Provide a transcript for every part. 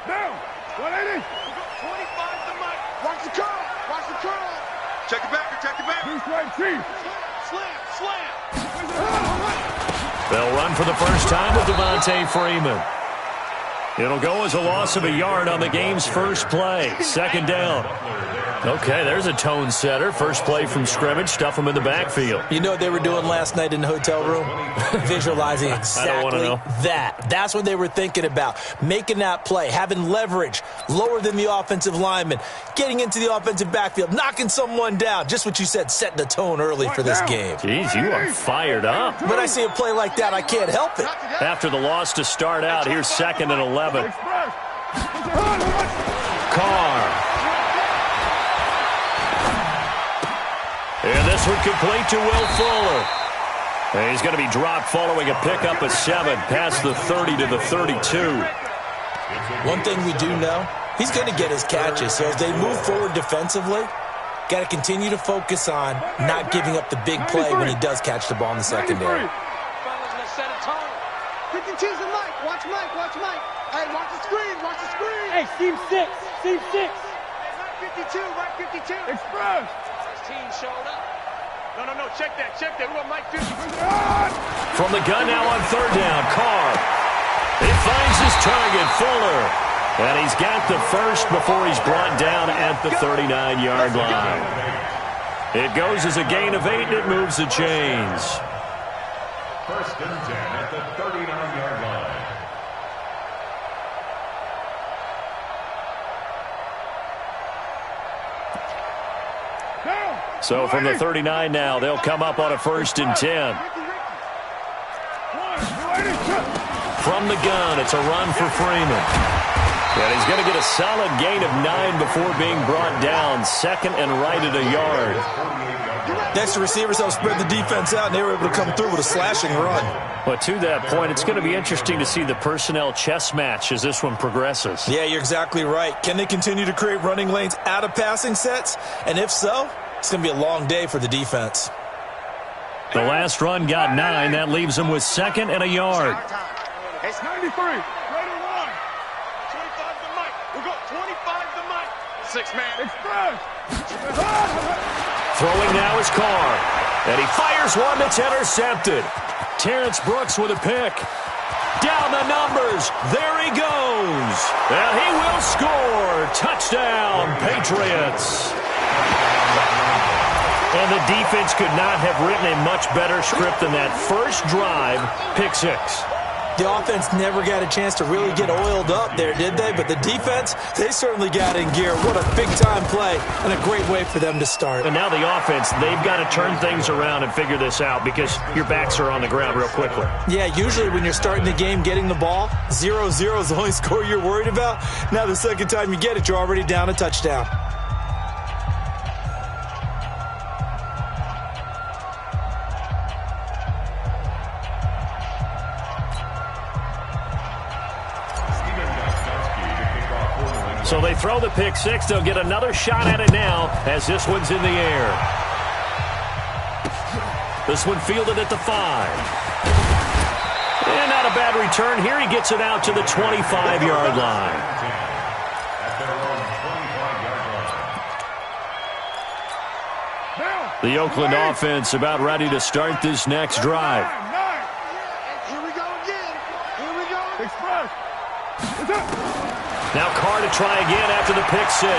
Down. 180. 25 to Mike. Watch the curl. Watch the curl. Check it back. Check it back. He's right, Chief. Slam. Slam. They'll run for the first time with Devontae Freeman. It'll go as a loss of a yard on the game's first play. Second down. Okay, there's a tone setter. First play from scrimmage. Stuff them in the backfield. You know what they were doing last night in the hotel room? Visualizing exactly that. That's what they were thinking about. Making that play, having leverage, lower than the offensive lineman, getting into the offensive backfield, knocking someone down. Just what you said, setting the tone early for this game. Jeez, you are fired up. When I see a play like that, I can't help it. After the loss to start out, here's 2nd and 11. Carr. And this one complete to Will Fuller. And he's going to be dropped following a pickup of 7 past the 30 to the 32. One thing we do know, he's going to get his catches. So as they move forward defensively, got to continue to focus on not giving up the big play when he does catch the ball in the secondary. Watch Mike. Hey, watch the screen. Hey, Team 6. Right 52. Express. Team showed up. No, check that. We want Mike 50. From the gun now on 3rd down, Carr. He finds his target, Fuller. And he's got the first before he's brought down at the 39-yard line. It goes as a gain of 8, and it moves the chains. 1st and 10 at the 39-yard line. So from the 39 now, they'll come up on a 1st and 10. From the gun, it's a run for Freeman. And he's going to get a solid gain of 9 before being brought down. 2nd and right at a yard. Next, the receivers helped spread the defense out, and they were able to come through with a slashing run. But to that point, it's going to be interesting to see the personnel chess match as this one progresses. Yeah, you're exactly right. Can they continue to create running lanes out of passing sets? And if so, it's going to be a long day for the defense. The last run got 9. That leaves them with 2nd and a yard. It's 93. Right and 1. 25 to Mike. We'll go 25 to Mike. 6-man. Express. Throwing now is Carr. And he fires one that's intercepted. Terrence Brooks with a pick. Down the numbers. There he goes. And he will score. Touchdown, Patriots. And the defense could not have written a much better script than that first drive, pick 6. The offense never got a chance to really get oiled up there, did they? But the defense, they certainly got in gear. What a big-time play and a great way for them to start. And now the offense, they've got to turn things around and figure this out because your backs are on the ground real quickly. Yeah, usually when you're starting the game getting the ball, 0-0 is the only score you're worried about. Now the second time you get it, you're already down a touchdown. So they throw the pick 6. They'll get another shot at it now as this one's in the air. This one fielded at the 5. And not a bad return here. He gets it out to the 25-yard line. The Oakland offense about ready to start this next drive. Here we go again. Express. Now Carr to try again after the pick 6.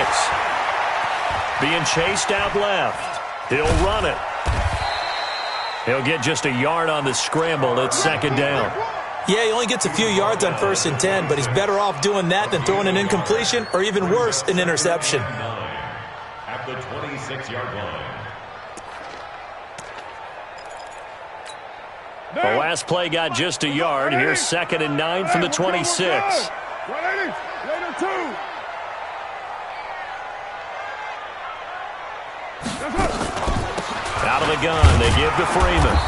Being chased out left. He'll run it. He'll get just a yard on the scramble. It's 2nd down. Yeah, he only gets a few yards on 1st and 10, but he's better off doing that than throwing an incompletion or even worse, an interception. At the 26-yard line. The last play got just a yard. Here's 2nd and 9 from the 26. 180. Later 2. Out of the gun, they give to Freeman.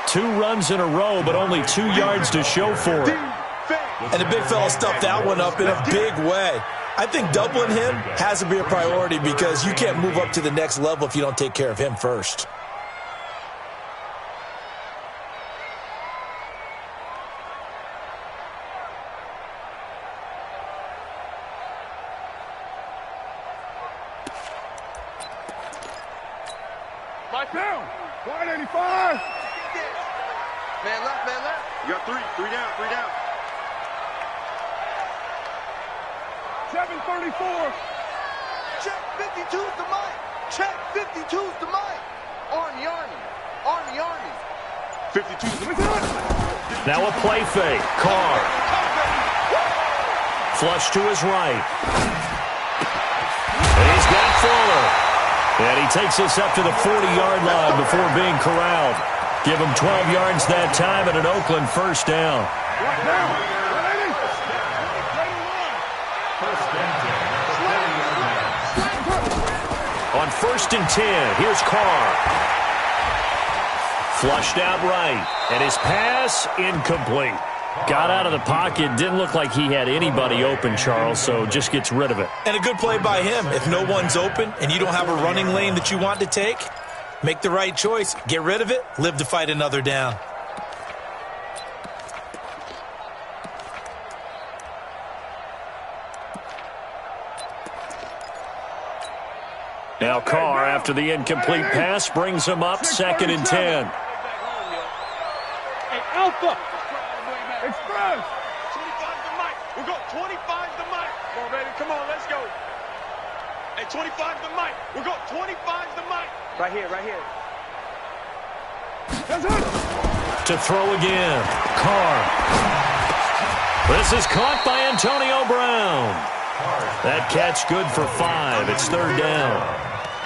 2 runs in a row, but only 2 yards to show for it. And the big fella stuffed that one up in a big way. I think doubling him has to be a priority because you can't move up to the next level if you don't take care of him first. Down. Wide 85. Man left, man left. You got three down, 734. Check 52's the mic. Check 52's the mic. Army. 52's the mic. Now a play fake. Carr. Flush to his right. And he's got Fuller. And he takes us up to the 40-yard line before being corralled. Give him 12 yards that time and an Oakland first down. On 1st and 10, here's Carr. Flushed out right. And his pass, incomplete. Got out of the pocket. Didn't look like he had anybody open, Charles, so just gets rid of it. And a good play by him. If no one's open and you don't have a running lane that you want to take, make the right choice. Get rid of it. Live to fight another down. Now Carr, after the incomplete pass, brings him up 2nd and 10. Hey, Alpha. Express. 25 the mic. We'll go 25 the mic. Come on, baby. Come on, let's go. Hey, 25 the mic. We'll go 25 the mic. Right here. That's it. To throw again. Carr. This is caught by Antonio Brown. That catch good for 5. It's 3rd down.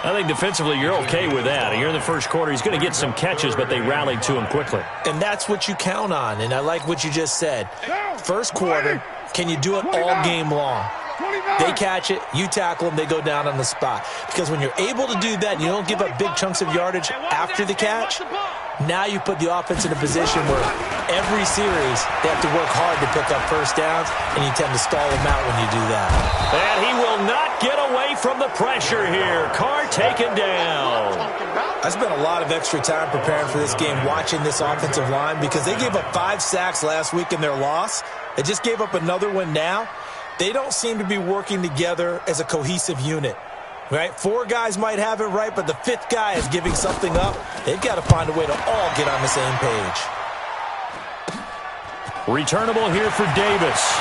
I think defensively you're okay with that. Here in the first quarter, he's going to get some catches, but they rallied to him quickly. And that's what you count on, and I like what you just said. First quarter, can you do it all game long? They catch it, you tackle them, they go down on the spot. Because when you're able to do that and you don't give up big chunks of yardage after the catch, now you put the offense in a position where every series they have to work hard to pick up first downs, and you tend to stall them out when you do that. And he will not get away from the pressure here. Carr taken down. I spent a lot of extra time preparing for this game watching this offensive line because they gave up 5 sacks last week in their loss. They just gave up another one now. They don't seem to be working together as a cohesive unit. Right? 4 guys might have it right, but the 5th guy is giving something up. They've got to find a way to all get on the same page. Returnable here for Davis.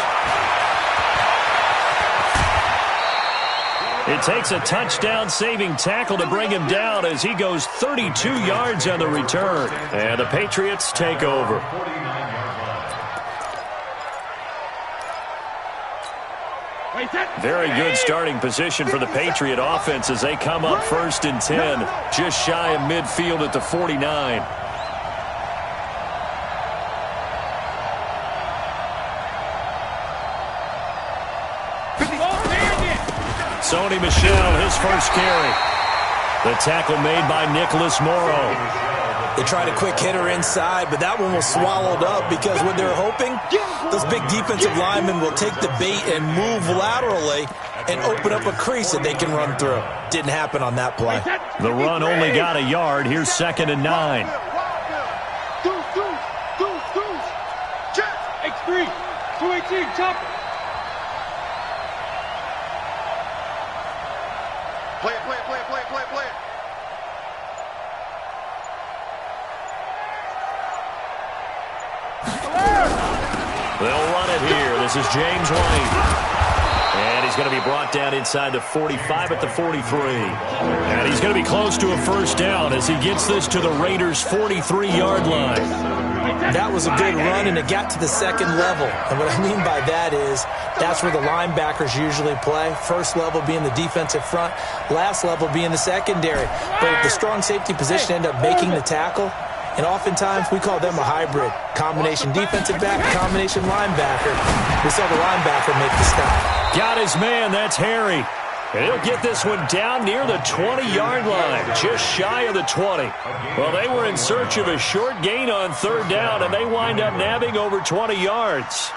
It takes a touchdown-saving tackle to bring him down as he goes 32 yards on the return. And the Patriots take over. Very good starting position for the Patriot offense as they come up 1st and 10, just shy of midfield at the 49. Sony Michel, his first carry. The tackle made by Nicholas Morrow. They tried a quick hitter inside, but that one was swallowed up because what they're hoping, those big defensive linemen will take the bait and move laterally and open up a crease that they can run through. Didn't happen on that play. The run only got a yard. Here's 2nd and 9. X3, 218, chopper. Play it. They'll run it here. This is James White. And he's going to be brought down inside the 45 at the 43. And he's going to be close to a first down as he gets this to the Raiders' 43-yard line. That was a good run, and it got to the 2nd level. And what I mean by that is that's where the linebackers usually play. First level being the defensive front, last level being the secondary. But the strong safety position end up making the tackle. And oftentimes we call them a hybrid. Combination defensive back, combination linebacker. We saw the linebacker make the stop. Got his man, that's Harry. And he'll get this one down near the 20-yard line, just shy of the 20. Well, they were in search of a short gain on 3rd down, and they wind up nabbing over 20 yards.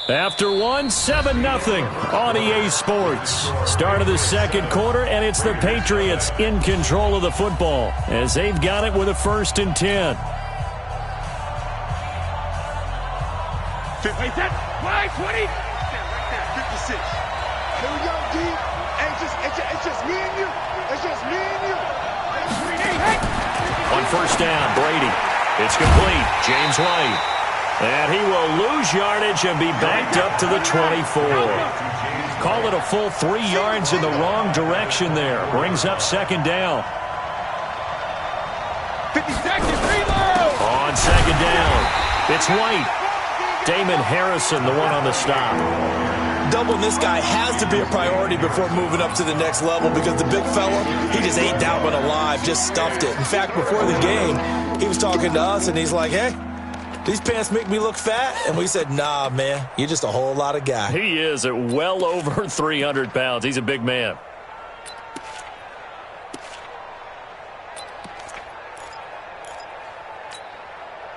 After one, 7-0 on EA Sports. Start of the second quarter, and it's the Patriots in control of the football as they've got it with a 1st and 10. Wait, that wide 20. Right there, 56. Here we go, D. Hey, it's just me and you. It's just me and you. On 1st down, Brady. It's complete. James White. And he will lose yardage and be backed up to the 24. Call it a full 3 yards in the wrong direction there. Brings up 2nd down. 50 seconds, reload. On 2nd down, it's White. Damon Harrison, the one on the stop. Doubling this guy has to be a priority before moving up to the next level because the big fella, he just ate that one alive, just stuffed it. In fact, before the game, he was talking to us, and he's like, hey, these pants make me look fat? And we said, nah, man, you're just a whole lot of guy. He is at well over 300 pounds. He's a big man.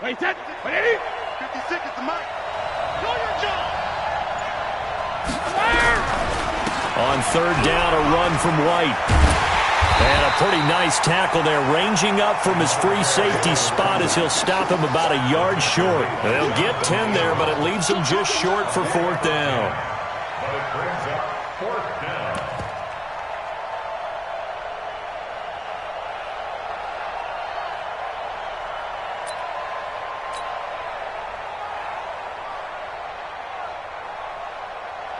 Wait, that. Wait, 50 seconds to Mike. Do your job. On 3rd down, a run from White. And a pretty nice tackle there, ranging up from his free safety spot as he'll stop him about a yard short. They'll get 10 there, but it leaves him just short for 4th down. But it brings up 4th down.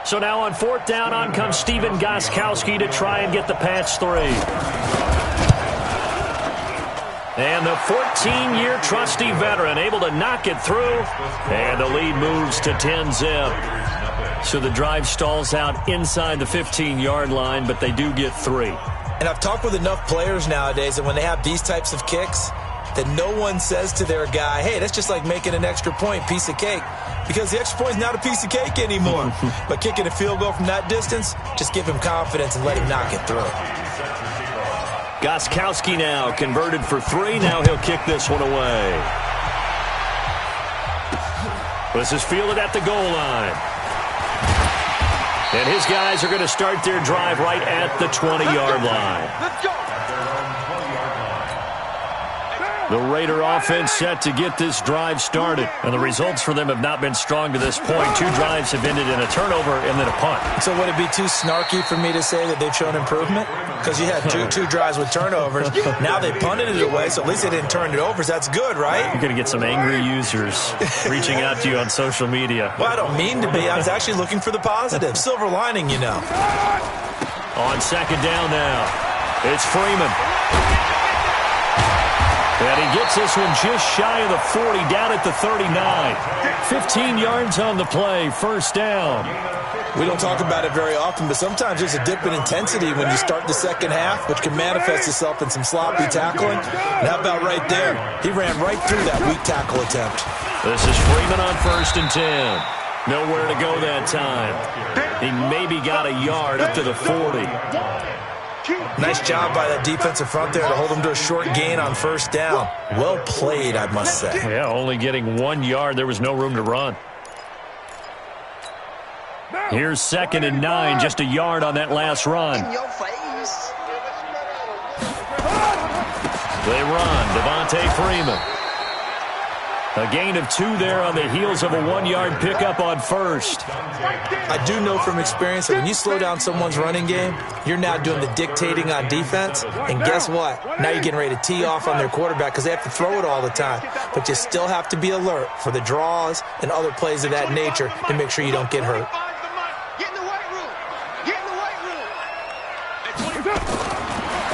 So now on 4th down, on comes Stephen Gostkowski to try and get the Pats 3. And the 14-year trusty veteran able to knock it through. And the lead moves to 10-zip. So the drive stalls out inside the 15-yard line, but they do get 3. And I've talked with enough players nowadays that when they have these types of kicks, that no one says to their guy, hey, that's just like making an extra point, piece of cake. Because the extra point is not a piece of cake anymore. But kicking a field goal from that distance, just give him confidence and let him knock it through. Gostkowski now converted for 3. Now he'll kick this one away. This is fielded at the goal line. And his guys are going to start their drive right at the 20-yard line. Let's go. The Raider offense set to get this drive started. And the results for them have not been strong to this point. 2 drives have ended in a turnover and then a punt. So would it be too snarky for me to say that they've shown improvement? Because you had two drives with turnovers. Now they punted it away, so at least they didn't turn it over. So that's good, right? You're going to get some angry users reaching out to you on social media. Well, I don't mean to be. I was actually looking for the positive. Silver lining, you know. On 2nd down now, it's Freeman. And he gets this one just shy of the 40, down at the 39. 15 yards on the play, 1st down. We don't talk about it very often, but sometimes there's a dip in intensity when you start the second half, which can manifest itself in some sloppy tackling. And how about right there? He ran right through that weak tackle attempt. This is Freeman on 1st and 10. Nowhere to go that time. He maybe got a yard up to the 40. Nice job by that defensive front there to hold him to a short gain on 1st down. Well played, I must say. Yeah, only getting 1 yard. There was no room to run. Here's 2nd and 9, just a yard on that last run. They run, Devontae Freeman. A gain of 2 there on the heels of a 1-yard pickup on 1st. I do know from experience that when you slow down someone's running game, you're now doing the dictating on defense. And guess what? Now you're getting ready to tee off on their quarterback because they have to throw it all the time. But you still have to be alert for the draws and other plays of that nature to make sure you don't get hurt.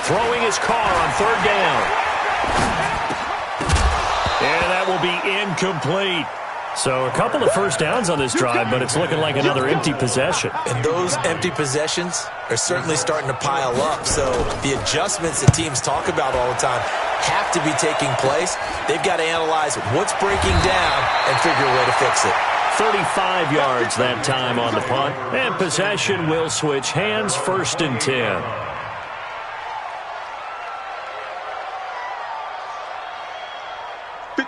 Throwing his car on 3rd down. And that will be incomplete. So a couple of 1st downs on this drive, but it's looking like another empty possession. And those empty possessions are certainly starting to pile up. So the adjustments that teams talk about all the time have to be taking place. They've got to analyze what's breaking down and figure a way to fix it. 35 yards that time on the punt. And possession will switch hands, 1st and 10.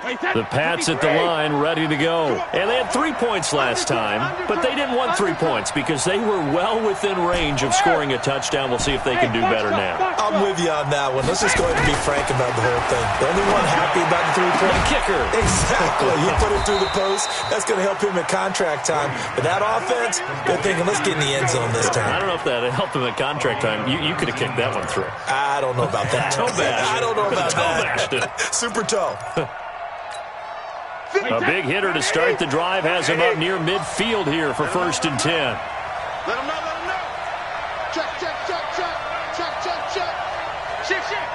The Pats at the line, ready to go. And they had 3 points last time, but they didn't want 3 points because they were well within range of scoring a touchdown. We'll see if they can do better now. I'm with you on that one. Let's just go ahead and be frank about the whole thing. The only one happy about the three-point kicker. Exactly. He put it through the post. That's going to help him at contract time. But that offense, they're thinking, let's get in the end zone this time. I don't know if that helped him at contract time. You could have kicked that one through. I don't know about that. Toe bash. I don't know about toe bashed it. Super toe. A big hitter to start the drive has him up near midfield here for 1st and 10. Let him know, let him know. Check, check, check, check. Check, check, check. Shift, shift.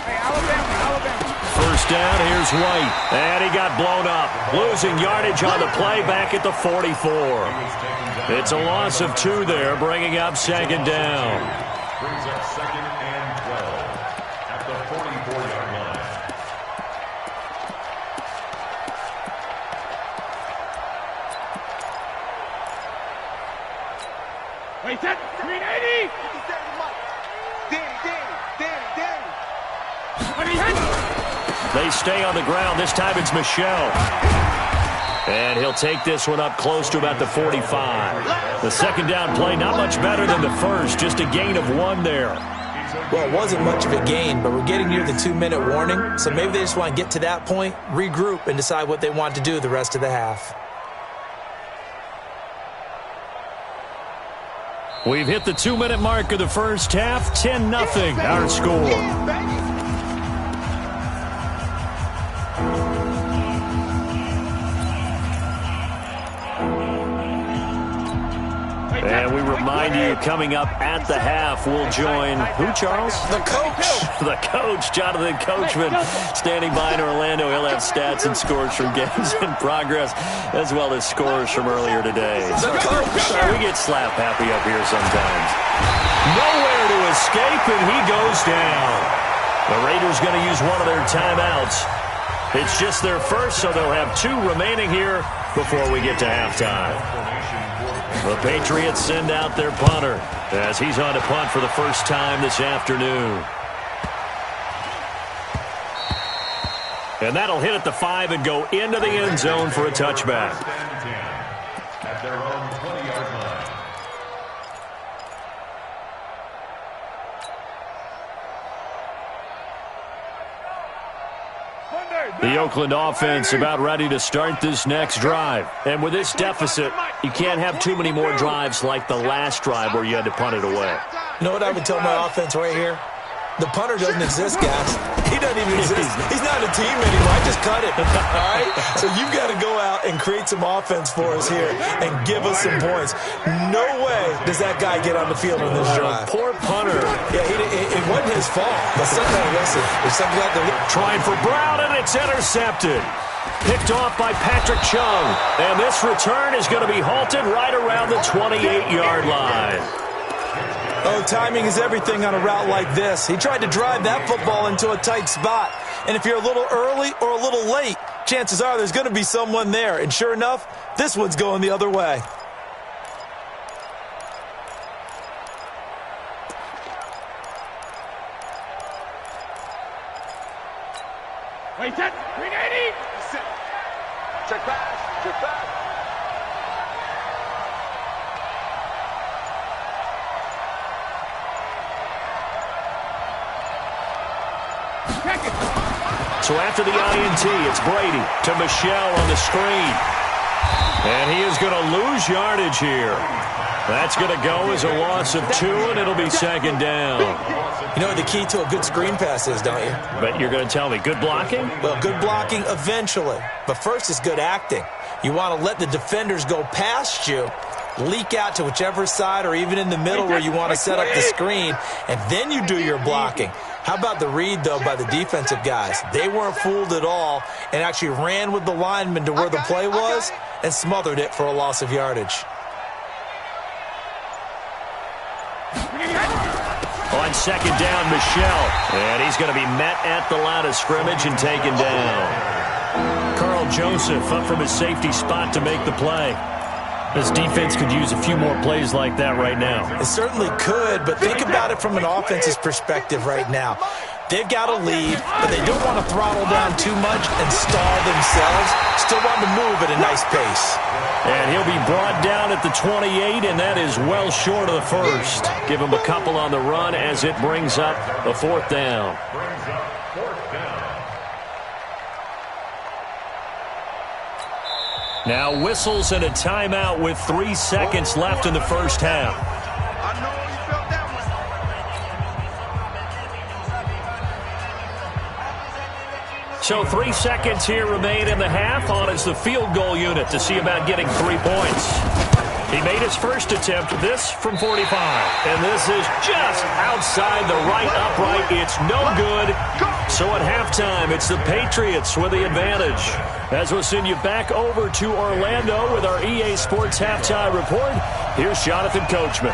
Hey, Alabama. First down, here's White. And he got blown up. Losing yardage on the play back at the 44. It's a loss of 2 there, bringing up 2nd down. Brings up 2nd and 12 at the 44-yard line. Wait, set. 380. They stay on the ground. This time it's Michelle. And he'll take this one up close to about the 45. The 2nd down play, not much better than the first. Just a gain of 1 there. Well, it wasn't much of a gain, but we're getting near the 2-minute warning. So maybe they just want to get to that point, regroup, and decide what they want to do the rest of the half. We've hit the 2-minute mark of the first half. 10-0 our score. And we remind you, coming up at the half, we'll join who, Charles? The coach. The coach, Jonathan Coachman, standing by in Orlando. He'll have stats and scores from games in progress, as well as scores from earlier today. The coach. We get slap happy up here sometimes. Nowhere to escape, and he goes down. The Raiders going to use one of their timeouts. It's just their first, so they'll have 2 remaining here before we get to halftime. The Patriots send out their punter as he's on to punt for the first time this afternoon. And that'll hit at the 5 and go into the end zone for a touchback. At their own 20-yard line. The Oakland offense about ready to start this next drive. And with this deficit, you can't have too many more drives like the last drive where you had to punt it away. You know what I would tell my offense right here? The punter doesn't exist, guys. He doesn't even exist. He's not a team anymore. I just cut it. All right? So you've got to go out and create some offense for us here and give us some points. No way does that guy get on the field on this drive. Poor punter. Yeah, it wasn't his fault. But somehow, listen, there's something like the trying for Brown, and it's intercepted. Picked off by Patrick Chung. And this return is going to be halted right around the 28-yard line. Oh, timing is everything on a route like this. He tried to drive that football into a tight spot. And if you're a little early or a little late, chances are there's going to be someone there. And sure enough, this one's going the other way. Wait, set. 380. Check back. Check back. So after the INT, it's Brady to Michelle on the screen. And he is going to lose yardage here. That's going to go as a loss of 2, and it'll be 2nd down. You know what the key to a good screen pass is, don't you? But you're going to tell me, good blocking? Well, good blocking eventually. But first is good acting. You want to let the defenders go past you, leak out to whichever side or even in the middle where you want to set up the screen, and then you do your blocking. How about the read, though, by the defensive guys? They weren't fooled at all and actually ran with the lineman to where the play was and smothered it for a loss of yardage. On 2nd down, Michelle. And he's going to be met at the line of scrimmage and taken down. Carl Joseph up from his safety spot to make the play. This defense could use a few more plays like that right now. It certainly could, but think about it from an offense's perspective right now. They've got a lead, but they don't want to throttle down too much and stall themselves. Still want to move at a nice pace. And he'll be brought down at the 28, and that is well short of the first. Give him a couple on the run as it brings up the fourth down. Now whistles and a timeout with 3 seconds left in the first half. I know you felt that one. So 3 seconds here remain in the half. On is the field goal unit to see about getting 3 points. He made his first attempt, this from 45. And this is just outside the right upright. It's no good. So at halftime, it's the Patriots with the advantage. As we'll send you back over to Orlando with our EA Sports Halftime Report, here's Jonathan Coachman.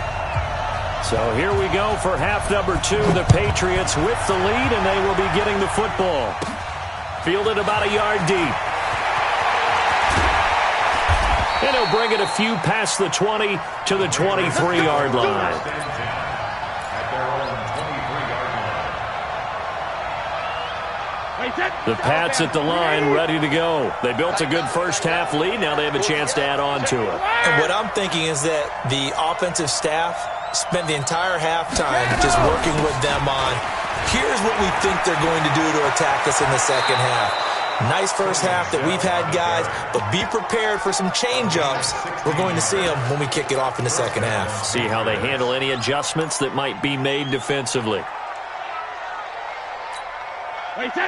So here we go for half number 2. The Patriots with the lead, and they will be getting the football. Fielded about a yard deep. And he'll bring it a few past the 20 to the 23-yard line. The Pats at the line, ready to go. They built a good first-half lead. Now they have a chance to add on to it. And what I'm thinking is that the offensive staff spent the entire halftime just working with them on, here's what we think they're going to do to attack us in the second half. Nice first half that we've had, guys, but be prepared for some change-ups. We're going to see them when we kick it off in the second half. See how they handle any adjustments that might be made defensively.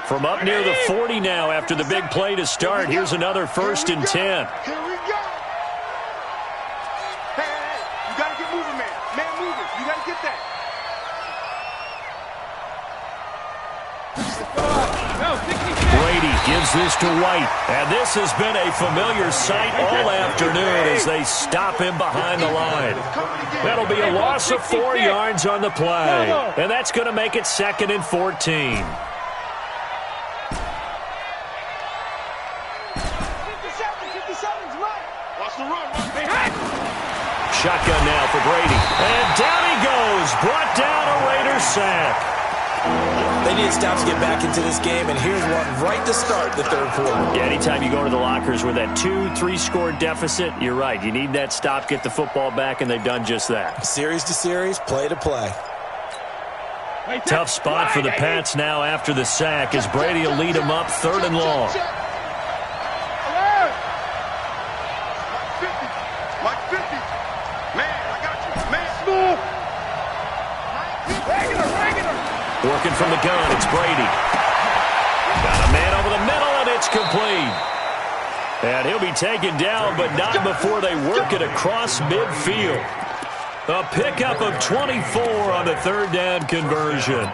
From up near the 40 now after the big play to start. Here's another 1st and 10. Here we go. Hey, you got to get moving, man. Man, moving. You got to get that. Brady gives this to White. And this has been a familiar sight all afternoon as they stop him behind the line. That'll be a loss of 4 yards on the play. And that's going to make it 2nd and 14. Shotgun now for Brady. And down he goes. Brought down a Raiders sack. They need to stop to get back into this game, and here's one right to start the third quarter. Yeah, anytime you go to the lockers with that 2-3 score deficit, you're right. You need that stop, get the football back, and they've done just that. Series to series, play to play. Tough spot for the Pats now after the sack as Brady will lead them up 3rd and long. Working from the gun, it's Brady. Got a man over the middle, and it's complete. And he'll be taken down, but not before they work it across midfield. A pickup of 24 on the 3rd down conversion.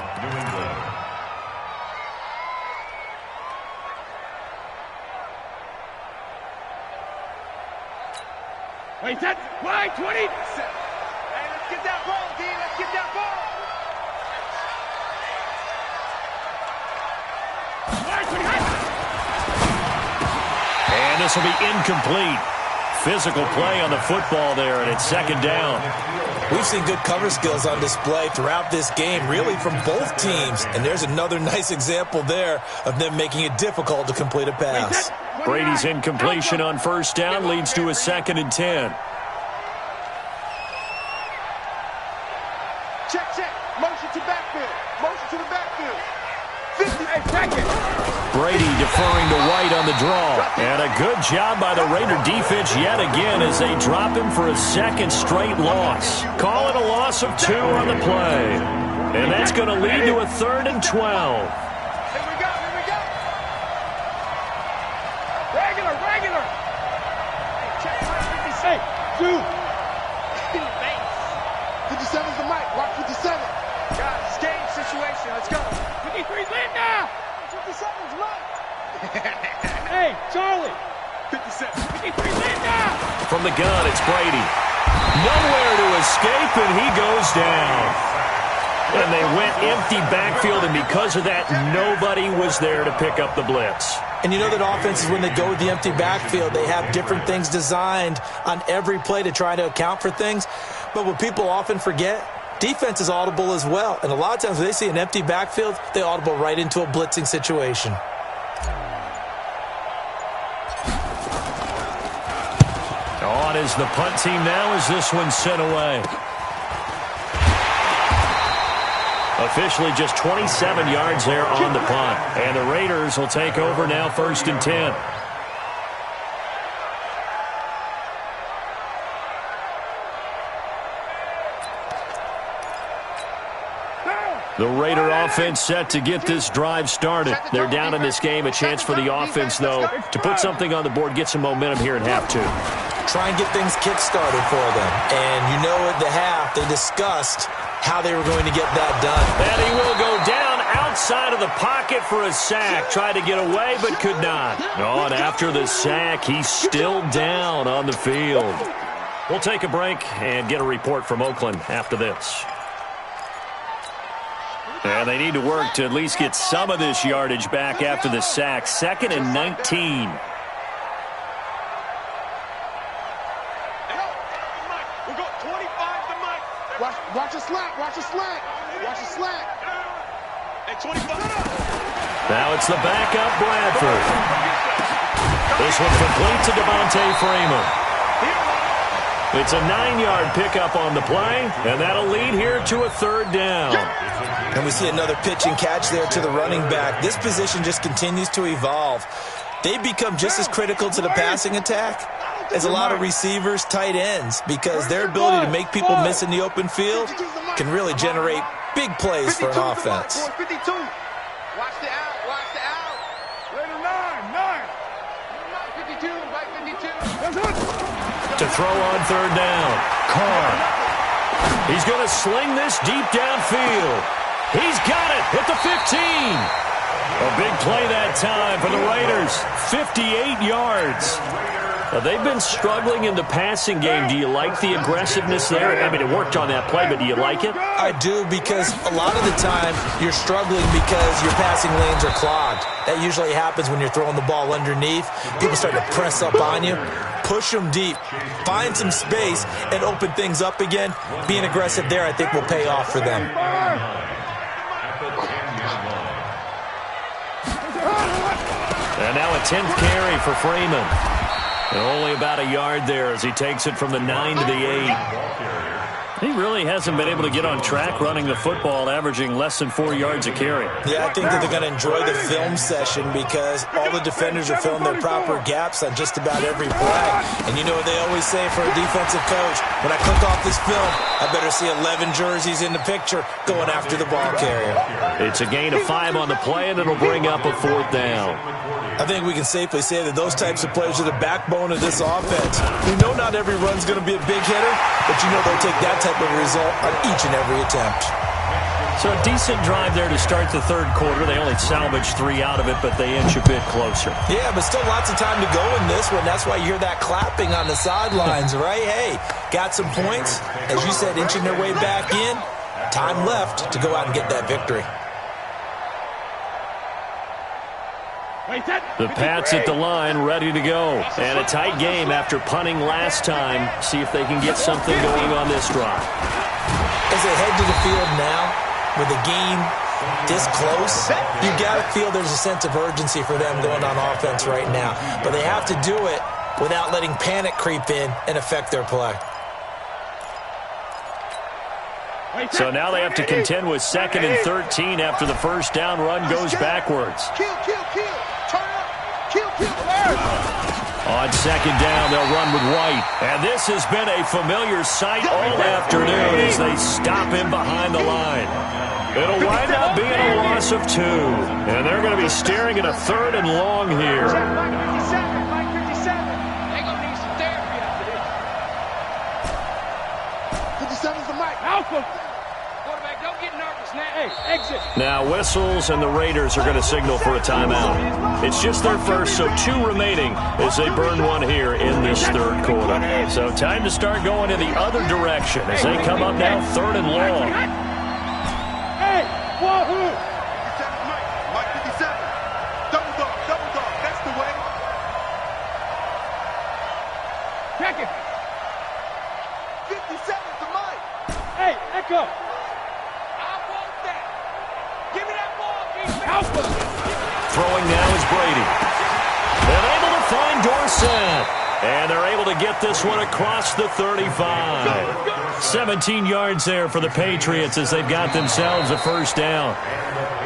Wait, that's why 20. Hey, let's get that ball, D. Let's get that ball. And this will be incomplete. Physical play on the football there, and it's 2nd down. We've seen good cover skills on display throughout this game, really from both teams. And there's another nice example there of them making it difficult to complete a pass. Brady's incompletion on 1st down leads to a 2nd and 10. Check. Motion to backfield. Motion to the backfield. 58 seconds. Brady deferring to White on the draw. And a good job by the Raider defense yet again as they drop him for a 2nd straight loss. Call it a loss of 2 on the play. And that's going to lead to a 3rd and 12. Here we go. Regular. Hey, check. 56. 2. 57's the mic. Watch 57. Guys, it's game situation. Let's go. 53's in now. 57's mic. Hey, Charlie. 57. 53's in now. From the gun, it's Brady. Nowhere to escape, and he goes down. And they went empty backfield, and because of that, nobody was there to pick up the blitz. And you know that offenses, when they go with the empty backfield, they have different things designed on every play to try to account for things. But what people often forget, defense is audible as well. And a lot of times when they see an empty backfield, they audible right into a blitzing situation. On is the punt team now as this one's sent away. Officially just 27 yards there on the punt. And the Raiders will take over now, 1st and 10. The Raider offense set to get this drive started. They're down in this game. A chance for the offense, though, to put something on the board, get some momentum here in half 2. Try and get things kick-started for them. And you know at the half, they discussed how they were going to get that done. And he will go down outside of the pocket for a sack. Tried to get away, but could not. And after the sack, he's still down on the field. We'll take a break and get a report from Oakland after this. And they need to work to at least get some of this yardage back after the sack. 2nd and 19. Watch a slant. Watch a slant. Watch a slant. At 25. Now it's the backup Bradford. This one complete to Devontae Freeman. It's a 9-yard pickup on the play, and that'll lead here to a 3rd down. And we see another pitch and catch there to the running back. This position just continues to evolve. They become just as critical to the passing attack as a lot of receivers, tight ends, because their ability to make people miss in the open field can really generate big plays for an offense. 52. Watch the out. Watch the out. Later 9. 52. Right 52. To throw on 3rd down. Carr. He's going to sling this deep downfield. He's got it at the 15. A big play that time for the Raiders. 58 yards. They've been struggling in the passing game. Do you like the aggressiveness there? I mean, it worked on that play, but do you like it? I do, because a lot of the time you're struggling because your passing lanes are clogged. That usually happens when you're throwing the ball underneath. People start to press up on you. Push them deep. Find some space and open things up again. Being aggressive there, I think, will pay off for them. And now a 10th carry for Freeman. And only about a yard there as he takes it from the 9 to the 8. He really hasn't been able to get on track running the football, averaging less than 4 yards a carry. Yeah, I think that they're going to enjoy the film session because all the defenders are filling their proper gaps on just about every play. And you know what they always say for a defensive coach, when I click off this film, I better see 11 jerseys in the picture going after the ball carrier. It's a gain of 5 on the play, and it'll bring up a 4th down. I think we can safely say that those types of players are the backbone of this offense. We know not every run's going to be a big hitter, but you know they'll take that type of result on each and every attempt. So a decent drive there to start the 3rd quarter. They only salvaged 3 out of it, but they inch a bit closer. Yeah, but still lots of time to go in this one. That's why you hear that clapping on the sidelines, right? Hey, got some points. As you said, inching their way back in. Time left to go out and get that victory. The Pats at the line, ready to go. And a tight game after punting last time. See if they can get something going on this drive. As they head to the field now, with the game this close, you got to feel there's a sense of urgency for them going on offense right now. But they have to do it without letting panic creep in and affect their play. So now they have to contend with 2nd and 13 after the first down run goes backwards. Kill. Turn up. Kill. On 2nd down, they'll run with White. And this has been a familiar sight all afternoon as they stop him behind the line. It'll wind up being a loss of 2. And they're going to be staring at a 3rd and long here. Mike 57. They going to need some therapy after this. 57's the mic. Alpha. Quarterback, don't get nervous now. Hey, exit. Now whistles, and the Raiders are going to signal for a timeout. It's just their first, so 2 remaining as they burn one here in this 3rd quarter. So time to start going in the other direction as they come up now 3rd and long. Hey, echo. I want that. Give me that ball, defense. Throwing now is Brady. They're able to find Dorsett. And they're able to get this one across the 35. 17 yards there for the Patriots as they've got themselves a first down.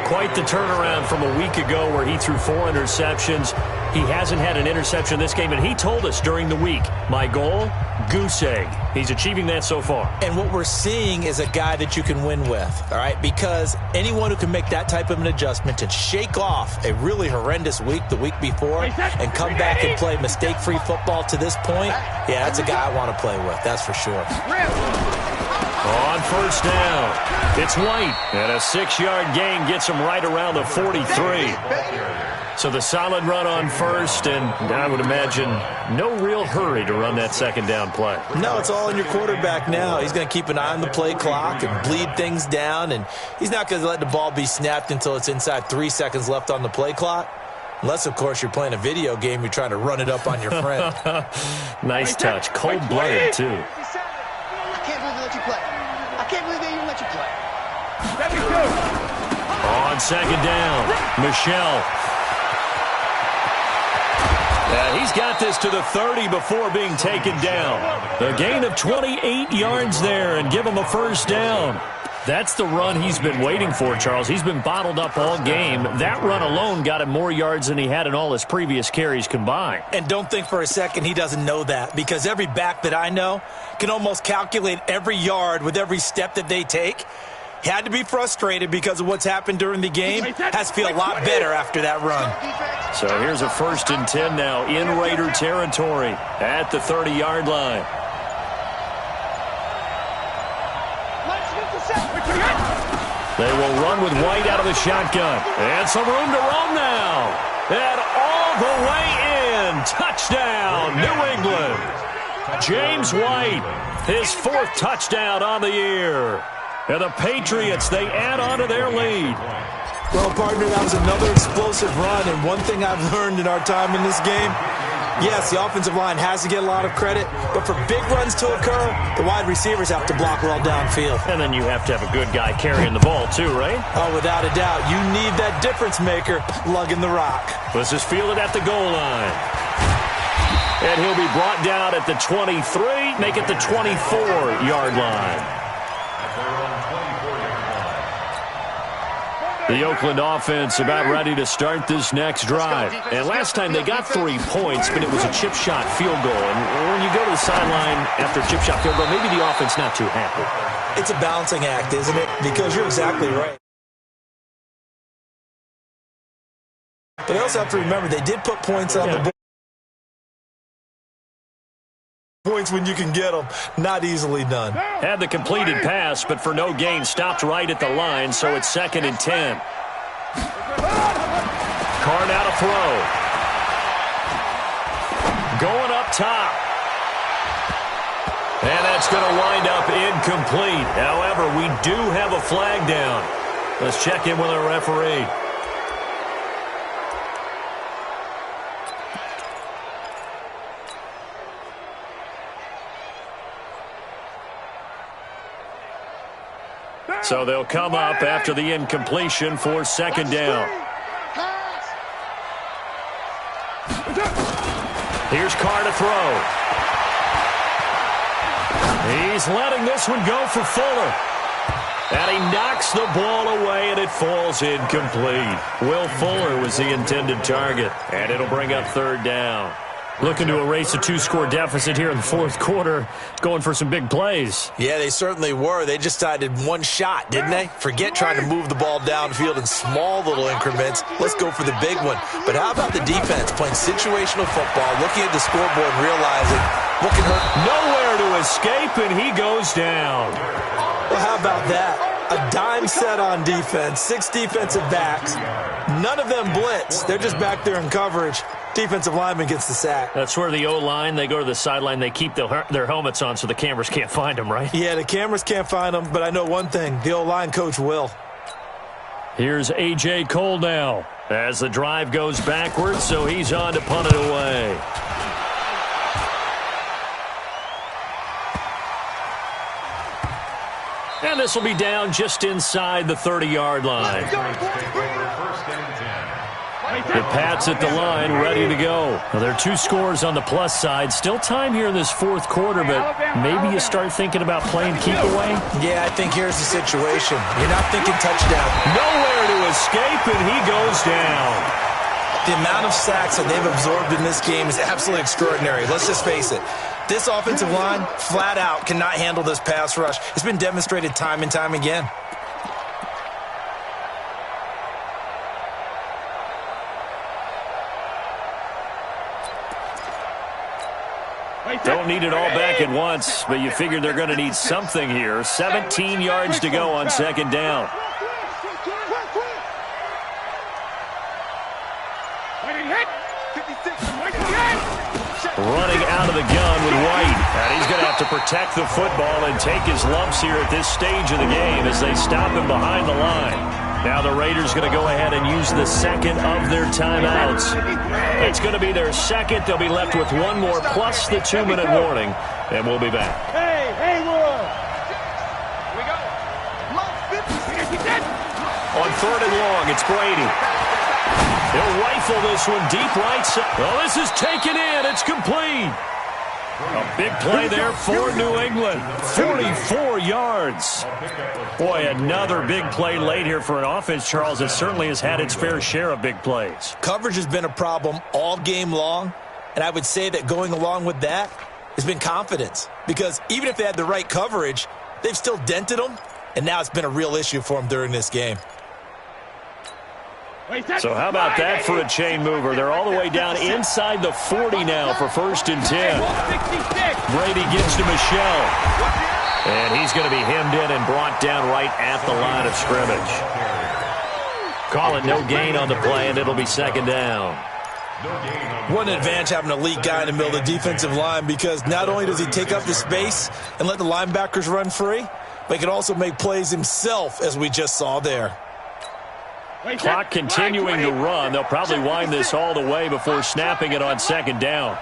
Quite the turnaround from a week ago where he threw 4 interceptions. He hasn't had an interception this game, and he told us during the week, my goal, goose egg. He's achieving that so far. And what we're seeing is a guy that you can win with, all right? Because anyone who can make that type of an adjustment and shake off a really horrendous week the week before and come back and play mistake-free football to this point, yeah, that's a guy I want to play with, that's for sure. On first down, it's White, and a 6-yard gain gets him right around the 43. So the solid run on first, and I would imagine no real hurry to run that second down play. No, it's all in your quarterback now. He's going to keep an eye on the play clock and bleed things down, and he's not going to let the ball be snapped until it's inside 3 seconds left on the play clock. Unless, of course, you're playing a video game, you're trying to run it up on your friend. Nice touch. Cold-blooded, too. I can't believe they let you play. I can't believe they even let you play. On second down, Michelle. He's got this to the 30 before being taken down. A gain of 28 yards there and give him a first down. That's the run he's been waiting for, Charles. He's been bottled up all game. That run alone got him more yards than he had in all his previous carries combined. And don't think for a second he doesn't know that, because every back that I know can almost calculate every yard with every step that they take. He had to be frustrated because of what's happened during the game. Has to feel a lot better after that run. So here's a 1st and 10 now in Raider territory at the 30-yard line. They will run with White out of the shotgun. And some room to roam now. And all the way in. Touchdown, New England. James White, his 4th touchdown on the year. And the Patriots, they add on to their lead. Well, partner, that was another explosive run. And one thing I've learned in our time in this game, yes, the offensive line has to get a lot of credit, but for big runs to occur, the wide receivers have to block well downfield. And then you have to have a good guy carrying the ball too, right? Oh, without a doubt. You need that difference maker lugging the rock. This is fielded at the goal line. And he'll be brought down at the 23, make it the 24-yard line. The Oakland offense about ready to start this next drive. And last time they got 3 points, but it was a chip shot field goal. And when you go to the sideline after a chip shot field goal, maybe the offense not too happy. It's a balancing act, isn't it? Because you're exactly right. But I also have to remember they did put points on the board. Points when you can get them, not easily done. Had the completed pass, but for no gain, stopped right at the line, so it's 2nd and 10. Carr now to throw. Going up top. And that's going to wind up incomplete. However, we do have a flag down. Let's check in with our referee. So they'll come up after the incompletion for 2nd down. Here's Carr to throw. He's letting this one go for Fuller. And he knocks the ball away, and it falls incomplete. Will Fuller was the intended target, and it'll bring up 3rd down. Looking to erase a 2-score deficit here in the 4th quarter, going for some big plays. Yeah, they certainly were. They just decided one shot, didn't they? Forget trying to move the ball downfield in small little increments. Let's go for the big one. But how about the defense playing situational football, looking at the scoreboard and realizing what can hurt? Nowhere to escape, and he goes down. Well, how about that? A dime set on defense, 6 defensive backs. None of them blitz. They're just back there in coverage. Defensive lineman gets the sack. That's where the O-line, they go to the sideline, they keep their helmets on so the cameras can't find them, right? Yeah, the cameras can't find them, but I know one thing, the O-line coach will. Here's A.J. Cole now as the drive goes backwards, so he's on to punt it away. And this will be down just inside the 30-yard line. The Pats at the line, ready to go. Well, there are 2 scores on the plus side. Still time here in this fourth quarter, but maybe you start thinking about playing keep away? Yeah, I think here's the situation. You're not thinking touchdown. Nowhere to escape, and he goes down. The amount of sacks that they've absorbed in this game is absolutely extraordinary. Let's just face it. This offensive line, flat out, cannot handle this pass rush. It's been demonstrated time and time again. Don't need it all back at once, but you figure they're going to need something here. 17 yards to go on second down. Running out of the gun with White. And he's going to have to protect the football and take his lumps here at this stage of the game as they stop him behind the line. Now the Raiders going to go ahead and use the second of their timeouts. It's going to be their second. They'll be left with one more plus the 2-minute warning, and we'll be back. Hey, Haywood! Here we go. On third and long, it's Brady. He'll rifle this one deep right side. Well, this is taken in. It's complete. A big play there for New England. 44 yards. Boy, another big play late here for an offense, Charles, that certainly has had its fair share of big plays. Coverage has been a problem all game long, and I would say that going along with that has been confidence. Because even if they had the right coverage, they've still dented them, and now it's been a real issue for them during this game. So how about that for a chain mover? They're all the way down inside the 40 now for 1st and 10. Brady gives to Michelle. And he's going to be hemmed in and brought down right at the line of scrimmage. Call it no gain on the play, and it'll be second down. What an advantage having an elite guy in the middle of the defensive line, because not only does he take up the space and let the linebackers run free, but he can also make plays himself, as we just saw there. Clock continuing to run. They'll probably wind this all the way before snapping it on second down.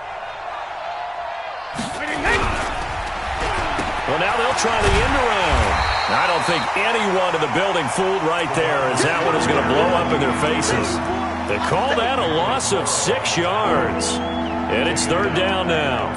Well, now they'll try the end around. I don't think anyone in the building fooled right there, as that one is going to blow up in their faces. They call that a loss of 6 yards. And it's third down now.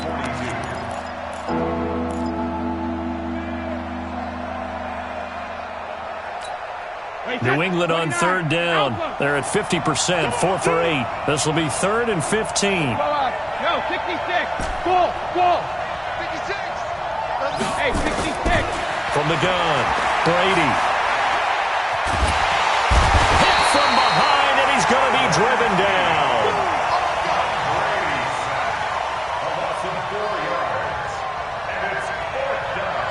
New England on third down. They're at 50%, 4 for 8. This will be 3rd and 15. No, 66. Goal. 66. Hey, 66. From the gun, Brady. Hit from behind, and he's going to be driven down. A loss of 4 yards. And it's 4th down.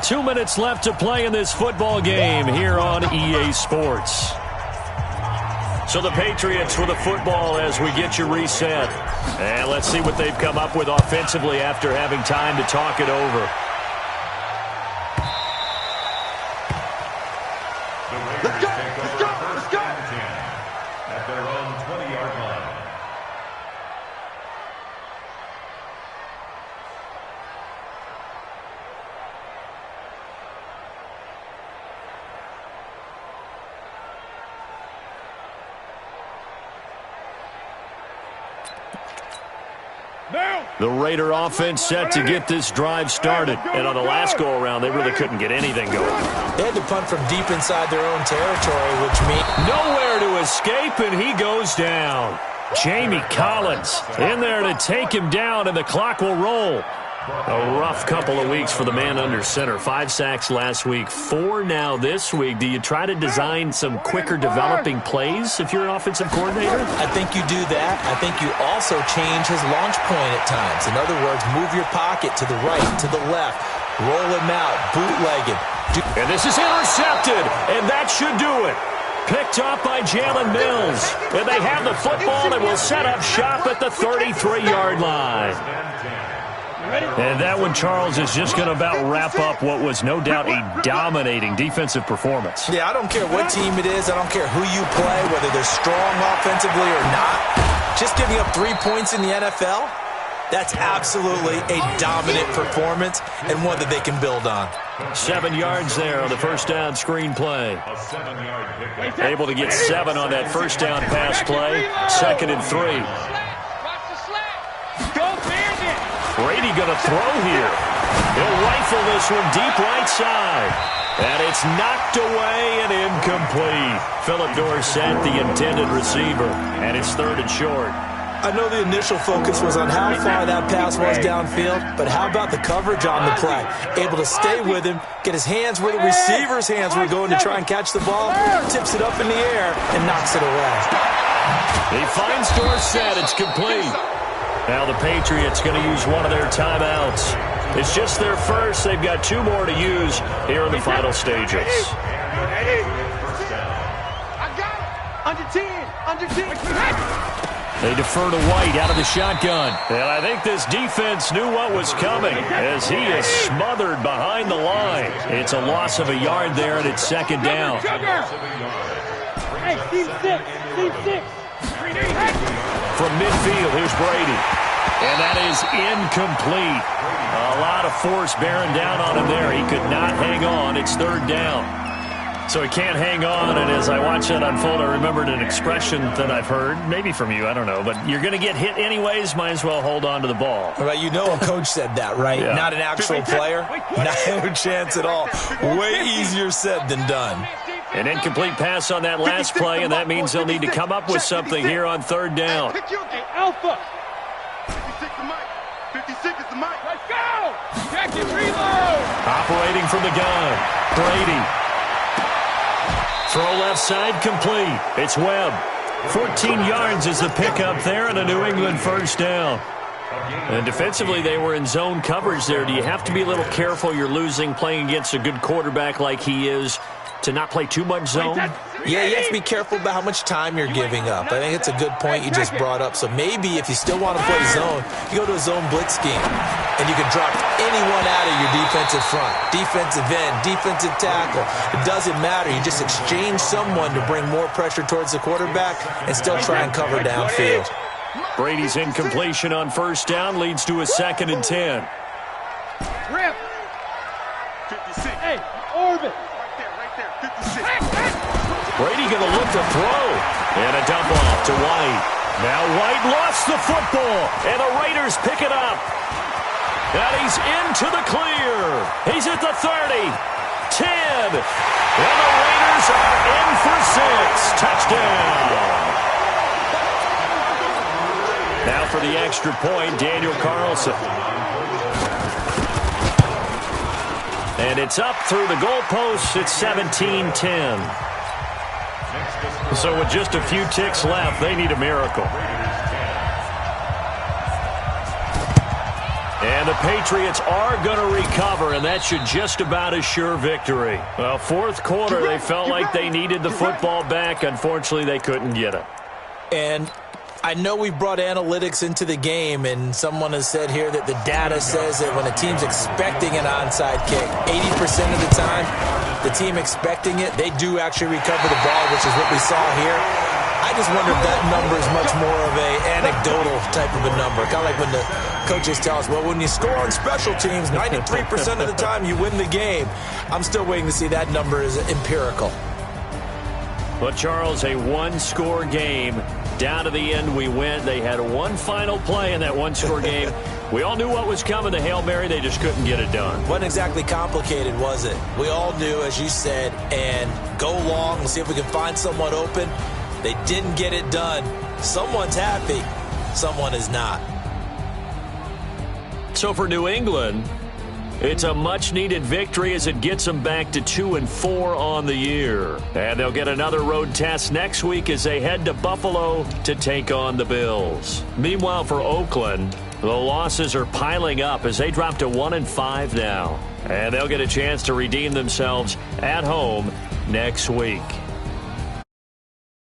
2 minutes left to play in this football game here on EA Sports. So the Patriots with the football as we get you reset. And let's see what they've come up with offensively after having time to talk it over. The Raiders take over 1st and 10 at their own 20-yard line. The Raider offense set to get this drive started. And on the last go-around, they really couldn't get anything going. They had to punt from deep inside their own territory, which means nowhere to escape, and he goes down. Jamie Collins in there to take him down, and the clock will roll. A rough couple of weeks for the man under center. 5 sacks last week, 4 now this week. Do you try to design some quicker developing plays if you're an offensive coordinator? I think you do that. I think you also change his launch point at times. In other words, move your pocket to the right, to the left, roll him out, bootleg him. And this is intercepted, and that should do it. Picked off by Jalen Mills. And they have the football and will set up shop at the 33-yard line. And that one, Charles, is just going to about wrap up what was no doubt a dominating defensive performance. Yeah, I don't care what team it is. I don't care who you play, whether they're strong offensively or not. Just giving up 3 points in the NFL, That's absolutely a dominant performance and one that they can build on. 7 yards there on the first down screen play. A 7-yard pickup. Able to get 7 on that first down pass play. 2nd and 3. Watch the slap. Go Bandit. Brady going to throw here. He'll rifle this one deep right side. And it's knocked away and incomplete. Philip Dorsett, the intended receiver. And it's 3rd and short. I know the initial focus was on how far that pass was downfield, but how about the coverage on the play? Able to stay with him, get his hands where the receiver's hands were going to try and catch the ball, tips it up in the air, and knocks it away. He finds Dorsett. It's complete. Now the Patriots going to use one of their timeouts. It's just their first. They've got 2 more to use here in the final stages. I got him. Under 10. Under 10. They defer to White out of the shotgun. And I think this defense knew what was coming as he is smothered behind the line. It's a loss of a yard there, and it's 2nd down. Hey, Steve 6. Steve 6. From midfield, here's Brady. And that is incomplete. A lot of force bearing down on him there. He could not hang on. It's 3rd down. So he can't hang on, and as I watch that unfold, I remembered an expression that I've heard, maybe from you, I don't know, but you're going to get hit anyways, might as well hold on to the ball. Well, you know a coach said that, right? Yeah. Not an actual player. No chance at all. Way easier said than done. An incomplete pass on that last play, and that means they'll need to come up with something here on 3rd down. Hey, Alpha. 56 the mic. 56 is the mic. Let's go. Check it, reload. Operating from the gun, Brady. Throw left side complete. It's Webb. 14 yards is the pickup there and a New England first down. And defensively, they were in zone coverage there. Do you have to be a little careful? You're losing playing against a good quarterback like he is to not play too much zone? Yeah, you have to be careful about how much time you're giving up. I think it's a good point you just brought up. So maybe if you still want to play zone, you go to a zone blitz scheme. And you can drop anyone out of your defensive front, defensive end, defensive tackle. It doesn't matter. You just exchange someone to bring more pressure towards the quarterback and still try and cover downfield. Brady's incompletion on first down leads to a 2nd and 10. Rip. 56. Hey, Orbit. Right there, 56. Brady going to look to throw. And a dump off to White. Now White lost the football, and the Raiders pick it up. And he's into the clear. He's at the 30, 10. And the Raiders are in for 6. Touchdown. Now for the extra point, Daniel Carlson. And it's up through the goalposts. It's 17-10. So with just a few ticks left, they need a miracle. And the Patriots are going to recover, and that should just about assure victory. Well, 4th quarter, they felt like they needed the football back. Unfortunately, they couldn't get it. And I know we brought analytics into the game, and someone has said here that the data says that when a team's expecting an onside kick, 80% of the time, the team expecting it, they do actually recover the ball, which is what we saw here. I just wonder if that number is much more of a anecdotal type of a number. Kind of like when the coaches tell us, well, when you score on special teams, 93% of the time you win the game. I'm still waiting to see that number is empirical. But, Charles, a one-score game. Down to the end we went. They had one final play in that one-score game. We all knew what was coming, the Hail Mary. They just couldn't get it done. Wasn't exactly complicated, was it? We all knew, as you said, and go long and see if we can find someone open. They didn't get it done. Someone's happy. Someone is not. So for New England, it's a much-needed victory as it gets them back to 2-4 on the year. And they'll get another road test next week as they head to Buffalo to take on the Bills. Meanwhile, for Oakland, the losses are piling up as they drop to 1-5 now. And they'll get a chance to redeem themselves at home next week.